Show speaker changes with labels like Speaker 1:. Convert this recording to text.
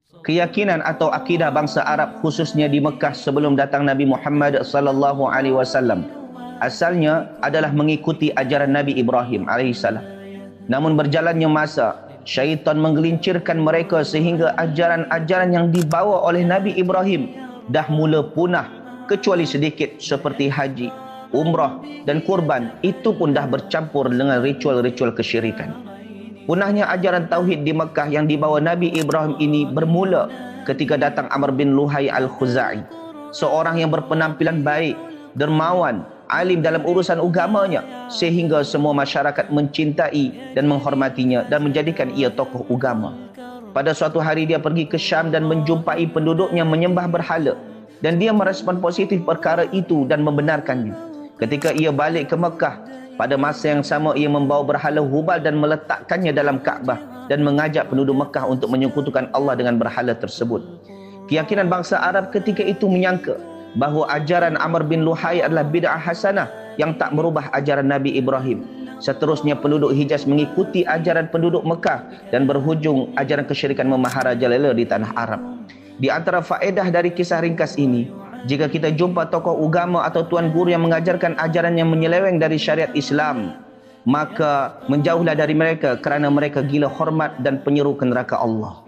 Speaker 1: Keyakinan atau akidah bangsa Arab khususnya di Mekah sebelum datang Nabi Muhammad sallallahu alaihi wasallam asalnya adalah mengikuti ajaran Nabi Ibrahim alaihissalam. Namun berjalannya masa, syaitan menggelincirkan mereka sehingga ajaran-ajaran yang dibawa oleh Nabi Ibrahim dah mula punah, kecuali sedikit seperti haji, umrah dan kurban. Itu pun dah bercampur dengan ritual-ritual kesyirikan. Punahnya ajaran tauhid di Mekah yang dibawa Nabi Ibrahim ini bermula ketika datang Amr bin Luhai al-Khuzai, seorang yang berpenampilan baik, dermawan, alim dalam urusan agamanya, sehingga semua masyarakat mencintai dan menghormatinya dan menjadikan ia tokoh agama. Pada suatu hari dia pergi ke Syam dan menjumpai penduduknya menyembah berhala, dan dia merespon positif perkara itu dan membenarkannya. Ketika ia balik ke Mekah, pada masa yang sama ia membawa berhala Hubal dan meletakkannya dalam Kaabah dan mengajak penduduk Mekah untuk menyekutukan Allah dengan berhala tersebut. Keyakinan bangsa Arab ketika itu menyangka bahawa ajaran Amr bin Luhai adalah bid'ah hasanah yang tak merubah ajaran Nabi Ibrahim. Seterusnya penduduk Hijaz mengikuti ajaran penduduk Mekah dan berhujung ajaran kesyirikan memaharajalela di tanah Arab. Di antara faedah dari kisah ringkas ini, jika kita jumpa tokoh agama atau tuan guru yang mengajarkan ajaran yang menyeleweng dari syariat Islam, maka menjauhlah dari mereka kerana mereka gila hormat dan penyeru ke neraka Allah.